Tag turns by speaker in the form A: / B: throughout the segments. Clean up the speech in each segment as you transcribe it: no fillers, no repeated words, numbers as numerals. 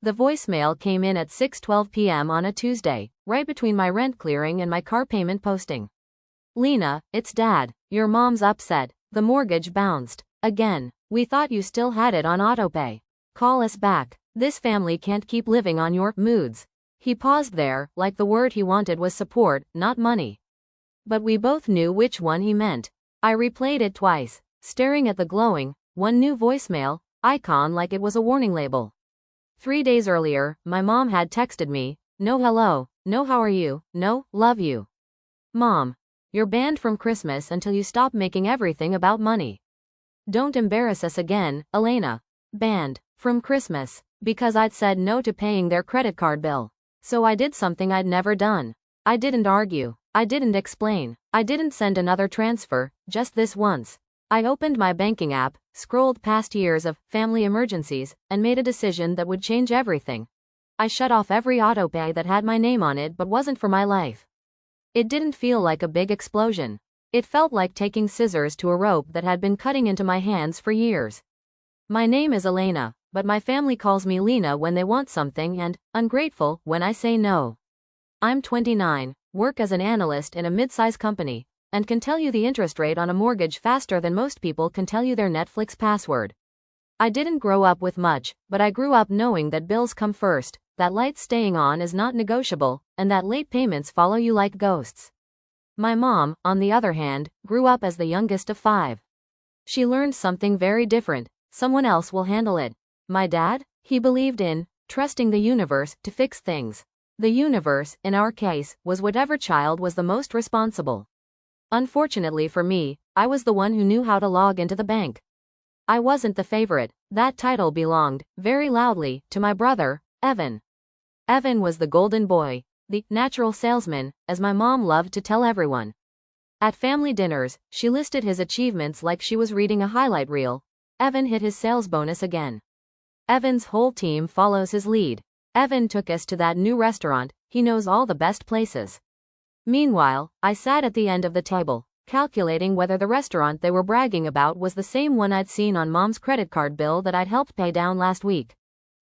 A: The voicemail came in at 6:12 p.m. on a Tuesday, right between my rent clearing and my car payment posting. Lena, it's Dad. Your mom's upset. The mortgage bounced. Again. We thought you still had it on autopay. Call us back. This family can't keep living on your moods. He paused there, like the word he wanted was support, not money. But we both knew which one he meant. I replayed it twice, staring at the glowing, one new voicemail icon like it was a warning label. 3 days earlier, my mom had texted me, no hello, no how are you, no, love you. Mom, you're banned from Christmas until you stop making everything about money. Don't embarrass us again, Elena. Banned from Christmas because I'd said no to paying their credit card bill. So I did something I'd never done. I didn't argue. I didn't explain. I didn't send another transfer, just this once. I opened my banking app, scrolled past years of family emergencies, and made a decision that would change everything. I shut off every autopay that had my name on it but wasn't for my life. It didn't feel like a big explosion. It felt like taking scissors to a rope that had been cutting into my hands for years. My name is Elena, but my family calls me Lena when they want something and ungrateful when I say no. I'm 29, work as an analyst in a mid-size company, and can tell you the interest rate on a mortgage faster than most people can tell you their Netflix password. I didn't grow up with much, but I grew up knowing that bills come first, that lights staying on is not negotiable, and that late payments follow you like ghosts. My mom, on the other hand, grew up as the youngest of 5. She learned something very different. Someone else will handle it. My dad? He believed in trusting the universe to fix things. The universe, in our case, was whatever child was the most responsible. Unfortunately for me, I was the one who knew how to log into the bank. I wasn't the favorite. That title belonged, very loudly, to my brother, Evan. Evan was the golden boy, the natural salesman, as my mom loved to tell everyone. At family dinners, she listed his achievements like she was reading a highlight reel. Evan hit his sales bonus again. Evan's whole team follows his lead. Evan took us to that new restaurant, he knows all the best places. Meanwhile, I sat at the end of the table, calculating whether the restaurant they were bragging about was the same one I'd seen on Mom's credit card bill that I'd helped pay down last week.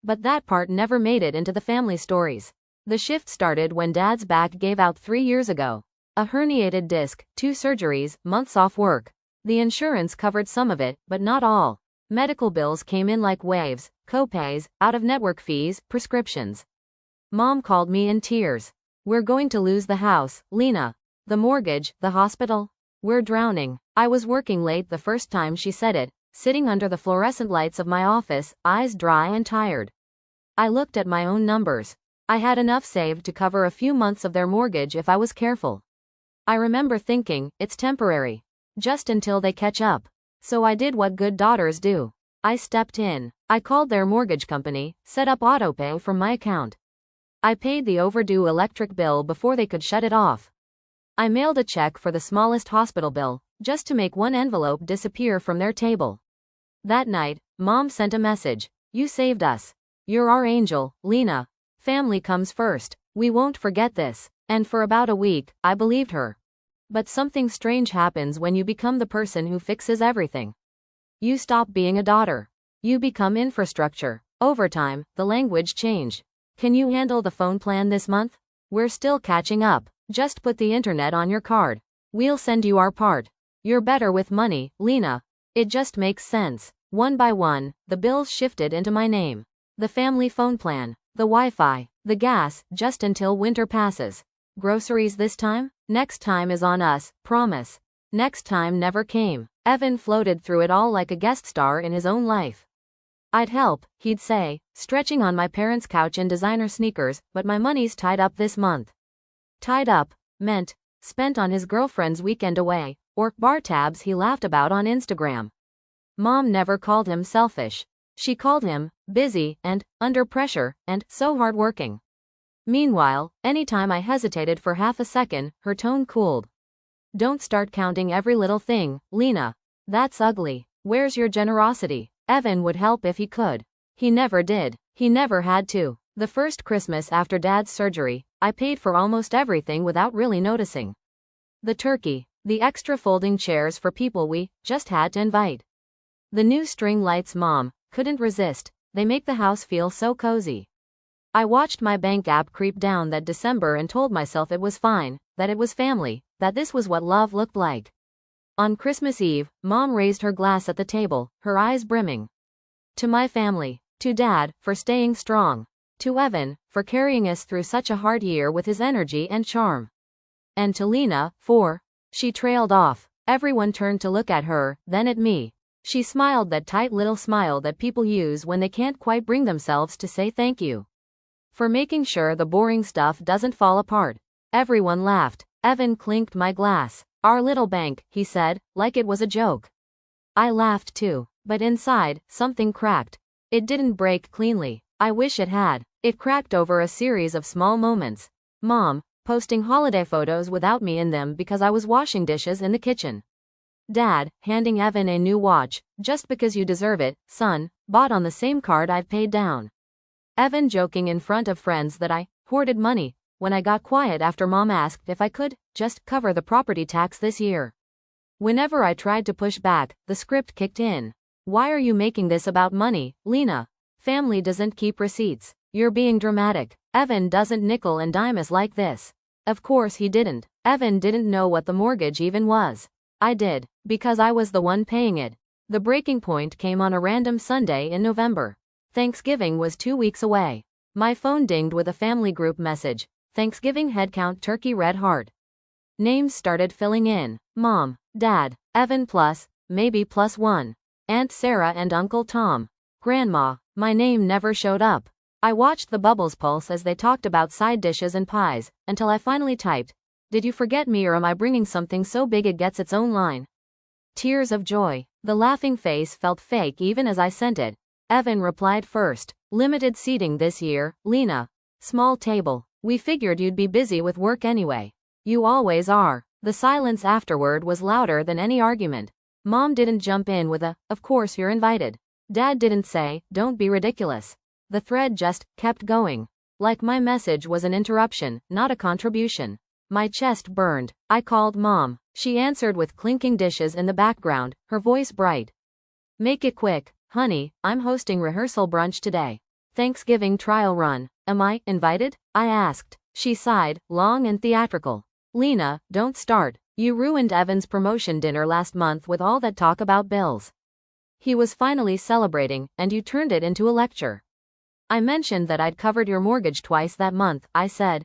A: But that part never made it into the family stories. The shift started when Dad's back gave out 3 years ago. A herniated disc, 2 surgeries, months off work. The insurance covered some of it, but not all. Medical bills came in like waves, co-pays, out-of-network fees, prescriptions. Mom called me in tears. We're going to lose the house, Lena. The mortgage, the hospital. We're drowning. I was working late the first time she said it, sitting under the fluorescent lights of my office, eyes dry and tired. I looked at my own numbers. I had enough saved to cover a few months of their mortgage if I was careful. I remember thinking, it's temporary. Just until they catch up. So I did what good daughters do. I stepped in. I called their mortgage company, set up autopay from my account. I paid the overdue electric bill before they could shut it off. I mailed a check for the smallest hospital bill, just to make one envelope disappear from their table. That night, Mom sent a message. You saved us. You're our angel, Lena. Family comes first. We won't forget this. And for about a week, I believed her. But something strange happens when you become the person who fixes everything. You stop being a daughter. You become infrastructure. Over time, the language changed. Can you handle the phone plan this month? We're still catching up. Just put the internet on your card. We'll send you our part. You're better with money, Lena. It just makes sense. One by one, the bills shifted into my name. The family phone plan, the Wi-Fi, the gas, just until winter passes. Groceries this time? Next time is on us, promise. Next time never came. Evan floated through it all like a guest star in his own life. I'd help, he'd say, stretching on my parents' couch in designer sneakers, but my money's tied up this month. Tied up meant spent on his girlfriend's weekend away, or bar tabs he laughed about on Instagram. Mom never called him selfish. She called him busy and under pressure and so hardworking. Meanwhile, anytime I hesitated for half a second, her tone cooled. Don't start counting every little thing, Lena. That's ugly. Where's your generosity? Evan would help if he could. He never did. He never had to. The first Christmas after Dad's surgery, I paid for almost everything without really noticing. The turkey, the extra folding chairs for people we just had to invite. The new string lights Mom couldn't resist. They make the house feel so cozy. I watched my bank app creep down that December and told myself it was fine, that it was family, that this was what love looked like. On Christmas Eve, Mom raised her glass at the table, her eyes brimming. To my family. To Dad, for staying strong. To Evan, for carrying us through such a hard year with his energy and charm. And to Lena, for... She trailed off. Everyone turned to look at her, then at me. She smiled that tight little smile that people use when they can't quite bring themselves to say thank you. For making sure the boring stuff doesn't fall apart. Everyone laughed. Evan clinked my glass. Our little bank, he said, like it was a joke. I laughed too. But inside, something cracked. It didn't break cleanly. I wish it had. It cracked over a series of small moments. Mom, posting holiday photos without me in them because I was washing dishes in the kitchen. Dad, handing Evan a new watch, just because you deserve it, son, bought on the same card I've paid down. Evan joking in front of friends that I hoarded money when I got quiet after Mom asked if I could just cover the property tax this year. Whenever I tried to push back, the script kicked in. Why are you making this about money, Lena? Family doesn't keep receipts. You're being dramatic. Evan doesn't nickel and dime us like this. Of course he didn't. Evan didn't know what the mortgage even was. I did, because I was the one paying it. The breaking point came on a random Sunday in November. Thanksgiving was 2 weeks away. My phone dinged with a family group message. Thanksgiving headcount turkey red heart. Names started filling in. Mom, Dad, Evan plus, maybe plus one. Aunt Sarah and Uncle Tom. Grandma. My name never showed up. I watched the bubbles pulse as they talked about side dishes and pies, until I finally typed, "Did you forget me or am I bringing something so big it gets its own line?" Tears of joy. The laughing face felt fake even as I sent it. Evan replied first. "Limited seating this year, Lena. Small table. We figured you'd be busy with work anyway. You always are." The silence afterward was louder than any argument. Mom didn't jump in with a, "Of course you're invited." Dad didn't say, "Don't be ridiculous." The thread just kept going. Like my message was an interruption, not a contribution. My chest burned. I called Mom. She answered with clinking dishes in the background, her voice bright. "Make it quick, honey, I'm hosting rehearsal brunch today. Thanksgiving trial run. Am I invited?" I asked. She sighed, long and theatrical. "Lena, don't start. You ruined Evan's promotion dinner last month with all that talk about bills. He was finally celebrating, and you turned it into a lecture." I mentioned that I'd covered your mortgage twice that month, I said.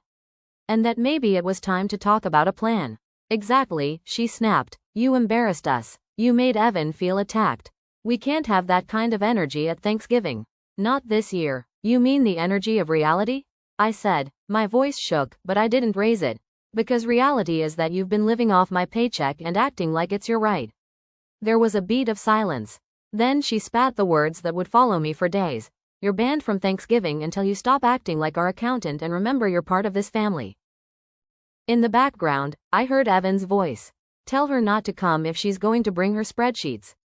A: And that maybe it was time to talk about a plan. "Exactly," she snapped. "You embarrassed us. You made Evan feel attacked. We can't have that kind of energy at Thanksgiving. Not this year." "You mean the energy of reality?" I said. My voice shook, but I didn't raise it. "Because reality is that you've been living off my paycheck and acting like it's your right." There was a beat of silence. Then she spat the words that would follow me for days. "You're banned from Thanksgiving until you stop acting like our accountant and remember you're part of this family." In the background, I heard Evan's voice. "Tell her not to come if she's going to bring her spreadsheets."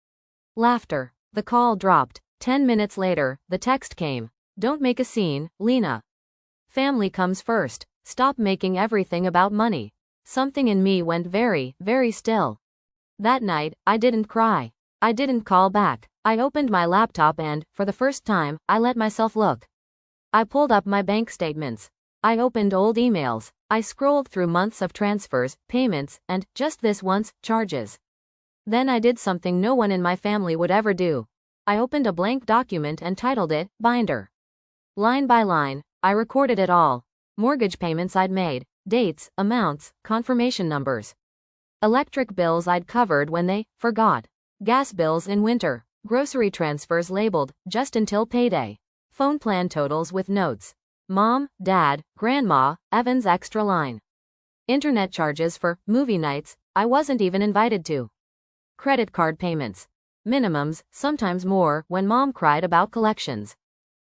A: Laughter. The call dropped. 10 minutes later, the text came. "Don't make a scene, Lena. Family comes first. Stop making everything about money." Something in me went very, very still. That night, I didn't cry. I didn't call back. I opened my laptop and, for the first time, I let myself look. I pulled up my bank statements. I opened old emails. I scrolled through months of transfers, payments, and, just this once, charges. Then I did something no one in my family would ever do. I opened a blank document and titled it, Binder. Line by line, I recorded it all. Mortgage payments I'd made, dates, amounts, confirmation numbers. Electric bills I'd covered when they forgot. Gas bills in winter. Grocery transfers labeled, just until payday. Phone plan totals with notes. Mom, Dad, Grandma, Evan's extra line. Internet charges for movie nights I wasn't even invited to. Credit card payments. Minimums, sometimes more, when Mom cried about collections.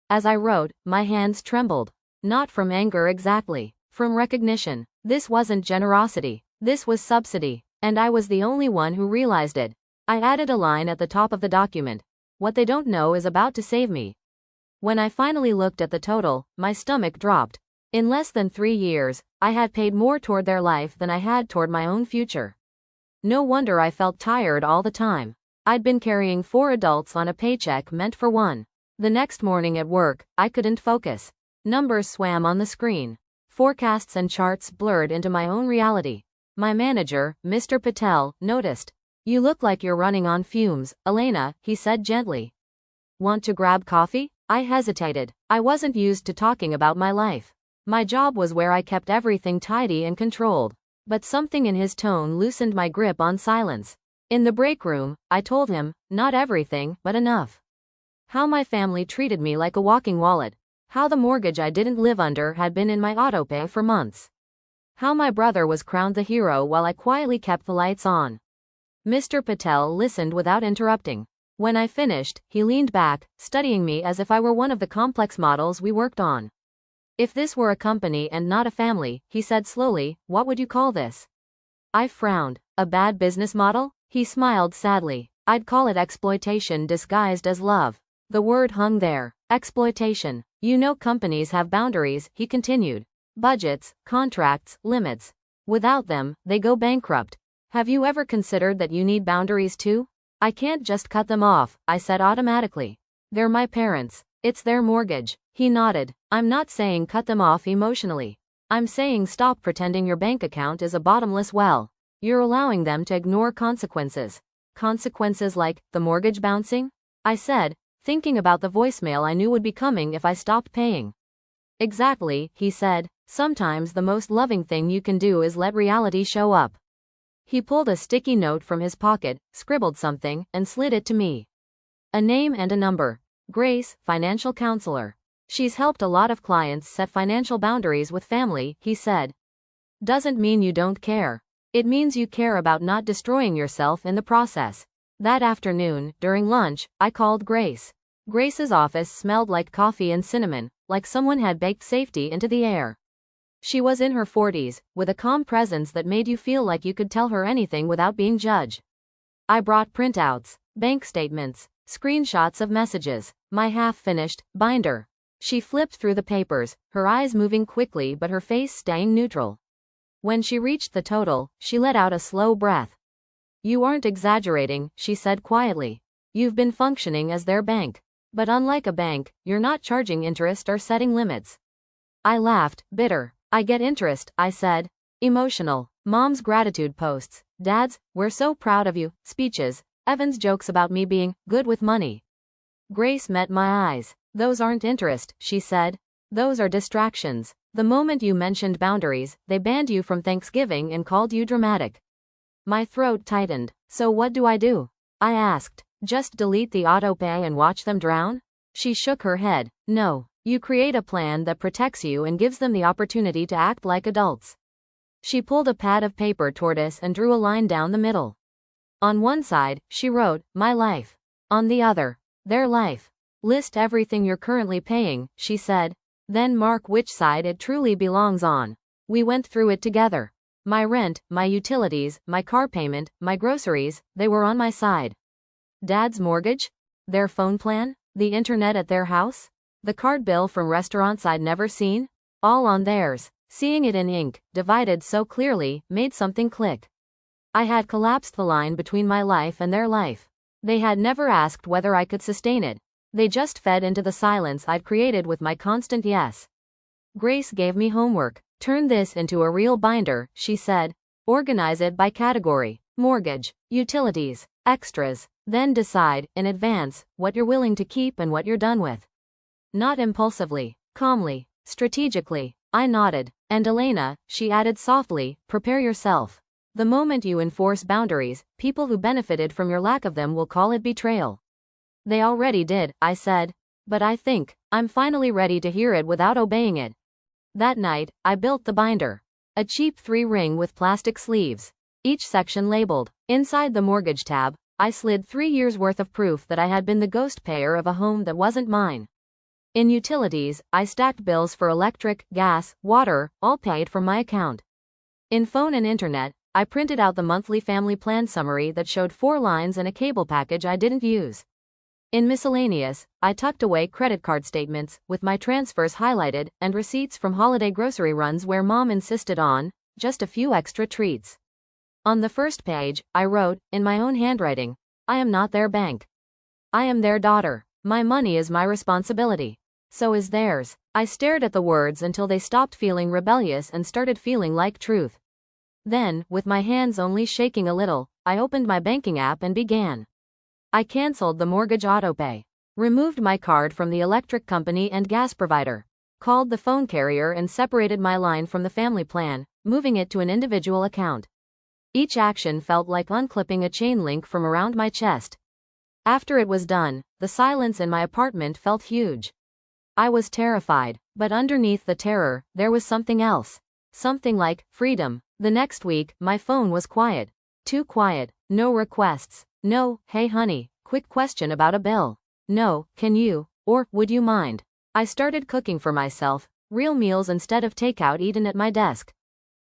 A: As I wrote, my hands trembled. Not from anger exactly. From recognition. This wasn't generosity. This was subsidy. And I was the only one who realized it. I added a line at the top of the document. "What they don't know is about to save me." When I finally looked at the total, my stomach dropped. In less than 3 years, I had paid more toward their life than I had toward my own future. No wonder I felt tired all the time. I'd been carrying 4 adults on a paycheck meant for one. The next morning at work, I couldn't focus. Numbers swam on the screen. Forecasts and charts blurred into my own reality. My manager, Mr. Patel, noticed. "You look like you're running on fumes, Elena," he said gently. "Want to grab coffee?" I hesitated. I wasn't used to talking about my life. My job was where I kept everything tidy and controlled. But something in his tone loosened my grip on silence. In the break room, I told him, not everything, but enough. How my family treated me like a walking wallet. How the mortgage I didn't live under had been in my autopay for months. How my brother was crowned the hero while I quietly kept the lights on. Mr. Patel listened without interrupting. When I finished, he leaned back, studying me as if I were one of the complex models we worked on. "If this were a company and not a family," he said slowly, "what would you call this?" I frowned. "A bad business model?" He smiled sadly. "I'd call it exploitation disguised as love." The word hung there. Exploitation. "You know companies have boundaries," he continued. "Budgets, contracts, limits. Without them, they go bankrupt. Have you ever considered that you need boundaries too?" "I can't just cut them off," I said automatically. "They're my parents. It's their mortgage." He nodded. "I'm not saying cut them off emotionally. I'm saying stop pretending your bank account is a bottomless well. You're allowing them to ignore consequences." "Consequences like the mortgage bouncing?" I said, thinking about the voicemail I knew would be coming if I stopped paying. "Exactly," he said. "Sometimes the most loving thing you can do is let reality show up." He pulled a sticky note from his pocket, scribbled something, and slid it to me. A name and a number. "Grace, financial counselor. She's helped a lot of clients set financial boundaries with family," he said. "Doesn't mean you don't care. It means you care about not destroying yourself in the process." That afternoon, during lunch, I called Grace. Grace's office smelled like coffee and cinnamon, like someone had baked safety into the air. She was in her 40s, with a calm presence that made you feel like you could tell her anything without being judged. I brought printouts, bank statements, screenshots of messages, my half-finished binder. She flipped through the papers, her eyes moving quickly but her face staying neutral. When she reached the total, she let out a slow breath. "You aren't exaggerating," she said quietly. "You've been functioning as their bank. But unlike a bank, you're not charging interest or setting limits." I laughed, bitter. "I get interest," I said. "Emotional. Mom's gratitude posts, Dad's, 'we're so proud of you,' speeches, Evan's jokes about me being good with money." Grace met my eyes. "Those aren't interest," she said. "Those are distractions. The moment you mentioned boundaries, they banned you from Thanksgiving and called you dramatic." My throat tightened. "So what do I do?" I asked. "Just delete the autopay and watch them drown?" She shook her head. "No. You create a plan that protects you and gives them the opportunity to act like adults." She pulled a pad of paper toward us and drew a line down the middle. On one side, she wrote, "My life." On the other, "Their life." "List everything you're currently paying," she said. "Then mark which side it truly belongs on." We went through it together. My rent, my utilities, my car payment, my groceries, they were on my side. Dad's mortgage? Their phone plan? The internet at their house? The card bill from restaurants I'd never seen? All on theirs. Seeing it in ink, divided so clearly, made something click. I had collapsed the line between my life and their life. They had never asked whether I could sustain it. They just fed into the silence I'd created with my constant yes. Grace gave me homework. "Turn this into a real binder," she said. "Organize it by category. Mortgage, utilities, extras. Then decide, in advance, what you're willing to keep and what you're done with." Not impulsively, calmly, strategically. I nodded. "And Elena," she added softly, "prepare yourself. The moment you enforce boundaries, people who benefited from your lack of them will call it betrayal." "They already did," I said. "But I think I'm finally ready to hear it without obeying it." That night, I built the binder. A cheap 3-ring with plastic sleeves. Each section labeled. Inside the mortgage tab, I slid 3 years' worth of proof that I had been the ghost payer of a home that wasn't mine. In utilities, I stacked bills for electric, gas, water, all paid from my account. In phone and internet, I printed out the monthly family plan summary that showed 4 lines and a cable package I didn't use. In miscellaneous, I tucked away credit card statements, with my transfers highlighted, and receipts from holiday grocery runs where Mom insisted on just a few extra treats. On the first page, I wrote, in my own handwriting, "I am not their bank. I am their daughter. My money is my responsibility." So is theirs. I stared at the words until they stopped feeling rebellious and started feeling like truth. Then, with my hands only shaking a little, I opened my banking app and began. I canceled the mortgage autopay, removed my card from the electric company and gas provider, called the phone carrier and separated my line from the family plan, moving it to an individual account. Each action felt like unclipping a chain link from around my chest. After it was done, the silence in my apartment felt huge. I was terrified, but underneath the terror, there was something else. Something like freedom. The next week, my phone was quiet. Too quiet. No requests. No, hey honey, quick question about a bill. No, can you, or would you mind? I started cooking for myself, real meals instead of takeout eaten at my desk.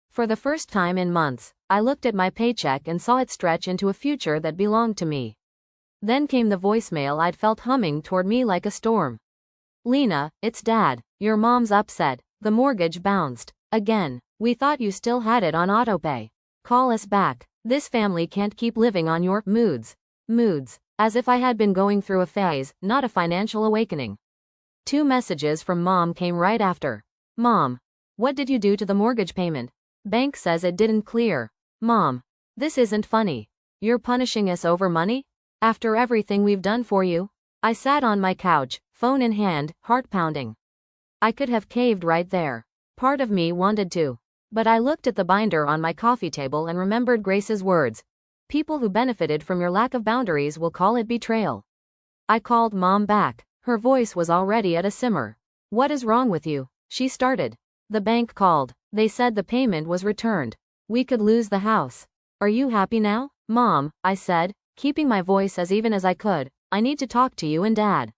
A: For the first time in months, I looked at my paycheck and saw it stretch into a future that belonged to me. Then came the voicemail I'd felt humming toward me like a storm. Lena, it's Dad. Your mom's upset. The mortgage bounced. Again. We thought you still had it on autopay. Call us back. This family can't keep living on your moods. As if I had been going through a phase, not a financial awakening. 2 messages from Mom came right after. Mom. What did you do to the mortgage payment? Bank says it didn't clear. Mom. This isn't funny. You're punishing us over money? After everything we've done for you? I sat on my couch, phone in hand, heart pounding. I could have caved right there. Part of me wanted to. But I looked at the binder on my coffee table and remembered Grace's words. People who benefited from your lack of boundaries will call it betrayal. I called Mom back. Her voice was already at a simmer. What is wrong with you? She started. The bank called. They said the payment was returned. We could lose the house. Are you happy now? Mom, I said, keeping my voice as even as I could. I need to talk to you and Dad.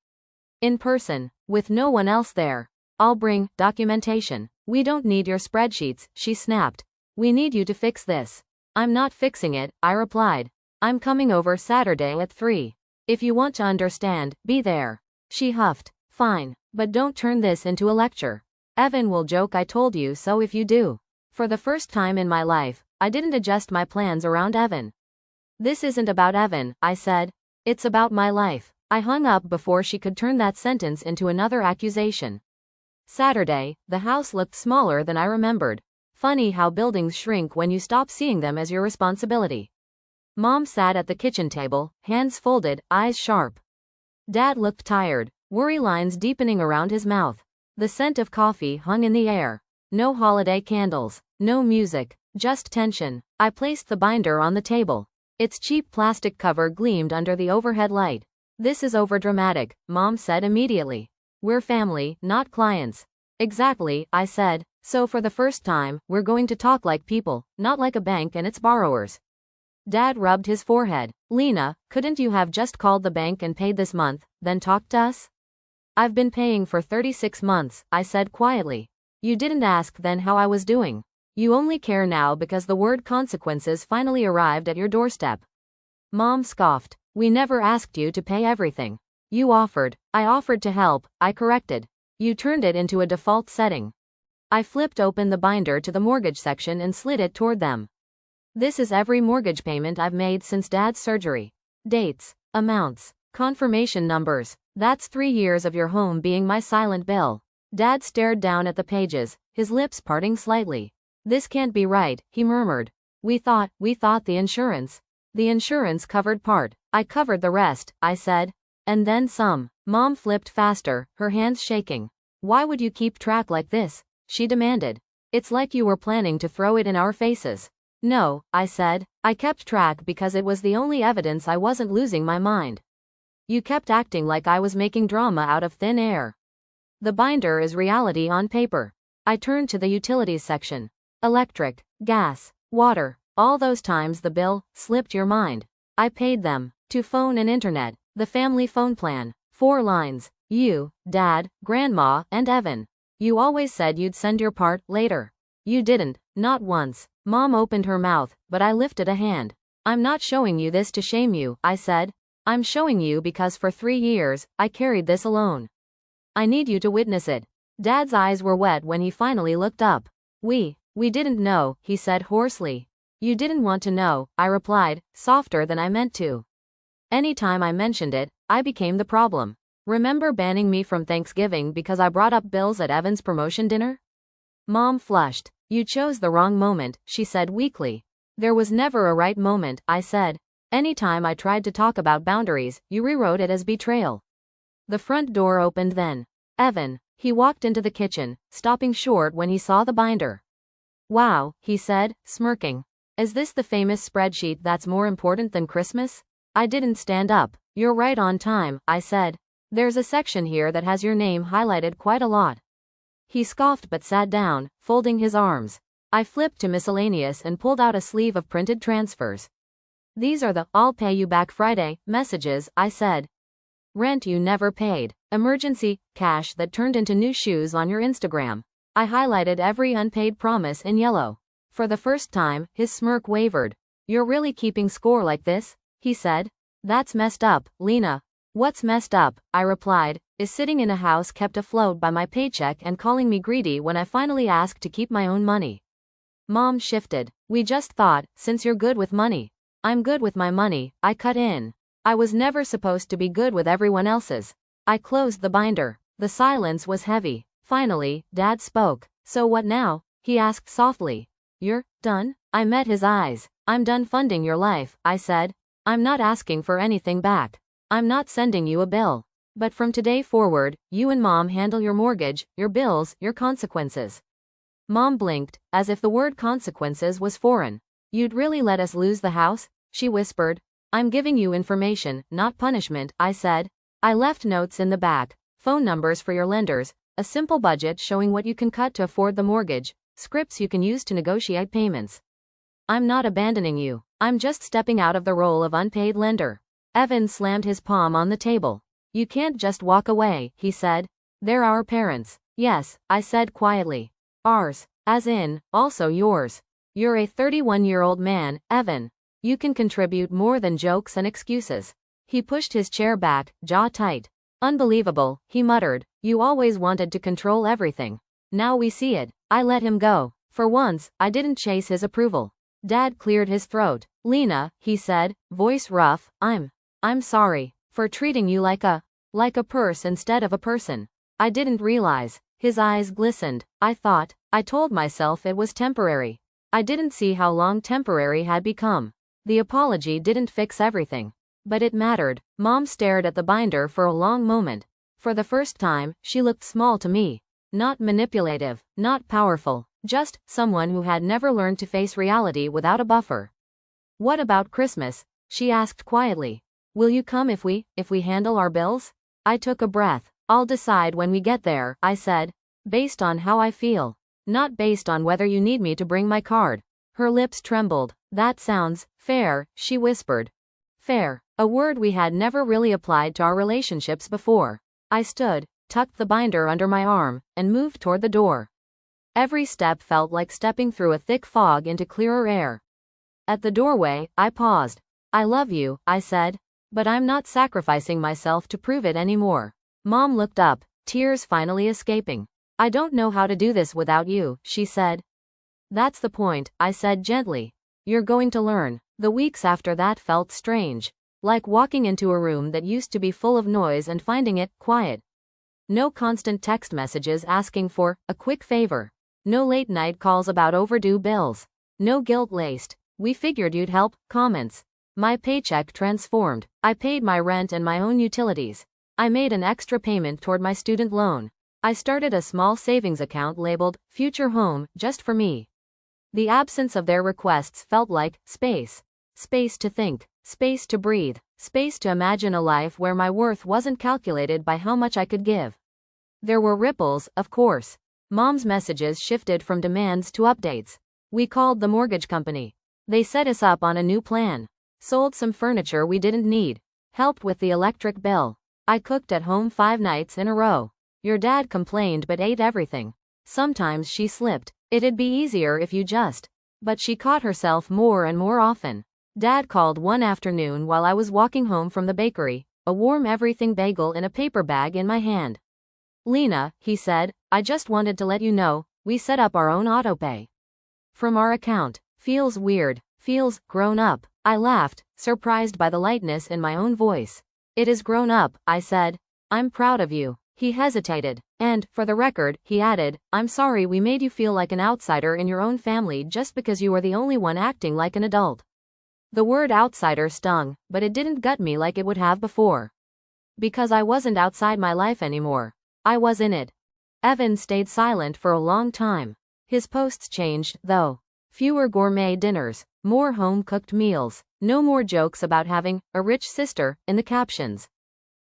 A: In person, with no one else there. I'll bring documentation. We don't need your spreadsheets, she snapped. We need you to fix this. I'm not fixing it, I replied. I'm coming over Saturday at 3. If you want to understand, be there. She huffed. Fine, but don't turn this into a lecture. Evan will joke I told you so if you do. For the first time in my life, I didn't adjust my plans around Evan. This isn't about Evan, I said. It's about my life. I hung up before she could turn that sentence into another accusation. Saturday, the house looked smaller than I remembered. Funny how buildings shrink when you stop seeing them as your responsibility. Mom sat at the kitchen table, hands folded, eyes sharp. Dad looked tired, worry lines deepening around his mouth. The scent of coffee hung in the air. No holiday candles, no music, just tension. I placed the binder on the table. Its cheap plastic cover gleamed under the overhead light. This is overdramatic, Mom said immediately. We're family, not clients. Exactly, I said. So for the first time, we're going to talk like people, not like a bank and its borrowers. Dad rubbed his forehead. Lena, couldn't you have just called the bank and paid this month, then talked to us? I've been paying for 36 months, I said quietly. You didn't ask then how I was doing. You only care now because the word consequences finally arrived at your doorstep. Mom scoffed. We never asked you to pay everything. You offered. I offered to help, I corrected. You turned it into a default setting. I flipped open the binder to the mortgage section and slid it toward them. This is every mortgage payment I've made since Dad's surgery. Dates, amounts, confirmation numbers. That's 3 years of your home being my silent bill. Dad stared down at the pages, his lips parting slightly. This can't be right, he murmured. We thought the insurance. The insurance covered part. I covered the rest, I said. And then some. Mom flipped faster, her hands shaking. Why would you keep track like this? She demanded. It's like you were planning to throw it in our faces. No, I said. I kept track because it was the only evidence I wasn't losing my mind. You kept acting like I was making drama out of thin air. The binder is reality on paper. I turned to the utilities section. Electric, gas, water, all those times the bill slipped your mind. I paid them. To phone and internet. The family phone plan. 4 lines. You, Dad, Grandma, and Evan. You always said you'd send your part later. You didn't, not once. Mom opened her mouth, but I lifted a hand. I'm not showing you this to shame you, I said. I'm showing you because for 3 years, I carried this alone. I need you to witness it. Dad's eyes were wet when he finally looked up. We didn't know, he said hoarsely. You didn't want to know, I replied, softer than I meant to. Anytime I mentioned it, I became the problem. Remember banning me from Thanksgiving because I brought up bills at Evan's promotion dinner? Mom flushed. You chose the wrong moment, she said weakly. There was never a right moment, I said. Anytime I tried to talk about boundaries, you rewrote it as betrayal. The front door opened then. Evan. He walked into the kitchen, stopping short when he saw the binder. Wow, he said, smirking. Is this the famous spreadsheet that's more important than Christmas? I didn't stand up. You're right on time, I said. There's a section here that has your name highlighted quite a lot. He scoffed but sat down, folding his arms. I flipped to miscellaneous and pulled out a sleeve of printed transfers. These are the "I'll pay you back Friday" messages, I said. Rent you never paid. Emergency cash that turned into new shoes on your Instagram. I highlighted every unpaid promise in yellow. For the first time, his smirk wavered. You're really keeping score like this? He said. That's messed up, Lena. What's messed up, I replied, is sitting in a house kept afloat by my paycheck and calling me greedy when I finally asked to keep my own money. Mom shifted. We just thought, since you're good with money. I'm good with my money, I cut in. I was never supposed to be good with everyone else's. I closed the binder. The silence was heavy. Finally, Dad spoke. So what now? He asked softly. You're done? I met his eyes. I'm done funding your life, I said. I'm not asking for anything back. I'm not sending you a bill. But from today forward, you and Mom handle your mortgage, your bills, your consequences. Mom blinked, as if the word consequences was foreign. You'd really let us lose the house? She whispered. I'm giving you information, not punishment, I said. I left notes in the back, phone numbers for your lenders, a simple budget showing what you can cut to afford the mortgage, scripts you can use to negotiate payments. I'm not abandoning you. I'm just stepping out of the role of unpaid lender. Evan slammed his palm on the table. You can't just walk away, he said. They're our parents. Yes, I said quietly. Ours. As in, also yours. You're a 31-year-old man, Evan. You can contribute more than jokes and excuses. He pushed his chair back, jaw tight. Unbelievable, he muttered. You always wanted to control everything. Now we see it. I let him go. For once, I didn't chase his approval. Dad cleared his throat. Lena, he said, voice rough, I'm sorry for treating you like a purse instead of a person. I didn't realize. His eyes glistened. I told myself it was temporary. I didn't see how long temporary had become. The apology didn't fix everything. But it mattered. Mom stared at the binder for a long moment. For the first time, she looked small to me. Not manipulative, not powerful, just someone who had never learned to face reality without a buffer. What about Christmas? She asked quietly. Will you come if we handle our bills? I took a breath. I'll decide when we get there, I said. Based on how I feel. Not based on whether you need me to bring my card. Her lips trembled. That sounds fair, she whispered. Fair. A word we had never really applied to our relationships before. I stood, tucked the binder under my arm, and moved toward the door. Every step felt like stepping through a thick fog into clearer air. At the doorway, I paused. I love you, I said. But I'm not sacrificing myself to prove it anymore. Mom looked up, tears finally escaping. I don't know how to do this without you, she said. That's the point, I said gently. You're going to learn. The weeks after that felt strange. Like walking into a room that used to be full of noise and finding it quiet. No constant text messages asking for a quick favor. No late night calls about overdue bills. No guilt-laced, we figured you'd help, comments. My paycheck transformed. I paid my rent and my own utilities. I made an extra payment toward my student loan. I started a small savings account labeled Future Home just for me. The absence of their requests felt like space. Space to think. Space to breathe. Space to imagine a life where my worth wasn't calculated by how much I could give. There were ripples, of course. Mom's messages shifted from demands to updates. We called the mortgage company. They set us up on a new plan. Sold some furniture we didn't need. Helped with the electric bill. I cooked at home 5 nights in a row. Your dad complained but ate everything. Sometimes she slipped. It'd be easier if you just. But she caught herself more and more often. Dad called one afternoon while I was walking home from the bakery, a warm everything bagel in a paper bag in my hand. Lena, he said, I just wanted to let you know, we set up our own autopay. From our account. Feels weird. Feels grown up. I laughed, surprised by the lightness in my own voice. It is grown up, I said. I'm proud of you. He hesitated. And, for the record, he added, I'm sorry we made you feel like an outsider in your own family just because you were the only one acting like an adult. The word outsider stung, but it didn't gut me like it would have before. Because I wasn't outside my life anymore. I was in it. Evan stayed silent for a long time. His posts changed, though. Fewer gourmet dinners, more home-cooked meals, no more jokes about having a rich sister in the captions.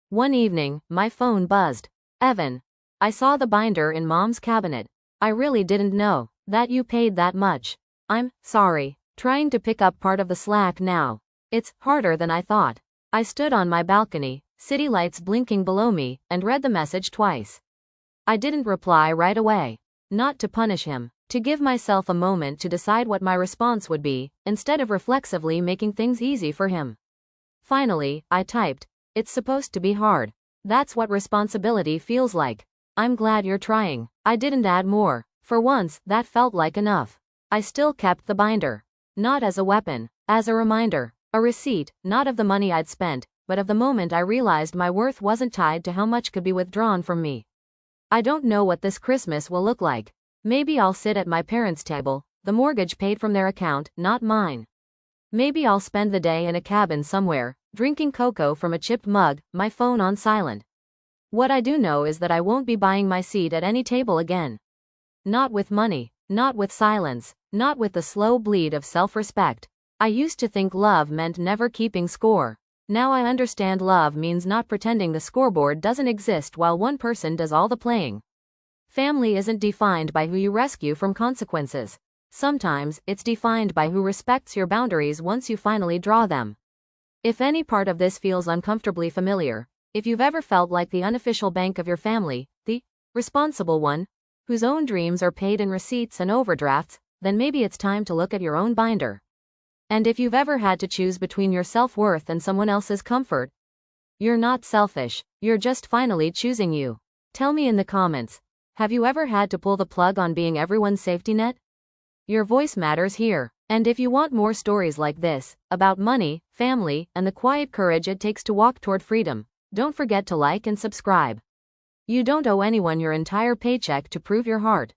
A: One evening, my phone buzzed. Evan. I saw the binder in Mom's cabinet. I really didn't know that you paid that much. I'm sorry. Trying to pick up part of the slack now. It's harder than I thought. I stood on my balcony, city lights blinking below me, and read the message twice. I didn't reply right away. Not to punish him. To give myself a moment to decide what my response would be, instead of reflexively making things easy for him. Finally, I typed, it's supposed to be hard. That's what responsibility feels like. I'm glad you're trying. I didn't add more. For once, that felt like enough. I still kept the binder. Not as a weapon, as a reminder. A receipt, not of the money I'd spent, but of the moment I realized my worth wasn't tied to how much could be withdrawn from me. I don't know what this Christmas will look like. Maybe I'll sit at my parents' table, the mortgage paid from their account, not mine. Maybe I'll spend the day in a cabin somewhere, drinking cocoa from a chipped mug, my phone on silent. What I do know is that I won't be buying my seat at any table again. Not with money, not with silence, not with the slow bleed of self-respect. I used to think love meant never keeping score. Now I understand love means not pretending the scoreboard doesn't exist while one person does all the playing. Family isn't defined by who you rescue from consequences. Sometimes, it's defined by who respects your boundaries once you finally draw them. If any part of this feels uncomfortably familiar, if you've ever felt like the unofficial bank of your family, the responsible one, whose own dreams are paid in receipts and overdrafts, then maybe it's time to look at your own binder. And if you've ever had to choose between your self-worth and someone else's comfort, you're not selfish, you're just finally choosing you. Tell me in the comments. Have you ever had to pull the plug on being everyone's safety net? Your voice matters here. And if you want more stories like this, about money, family, and the quiet courage it takes to walk toward freedom, don't forget to like and subscribe. You don't owe anyone your entire paycheck to prove your heart.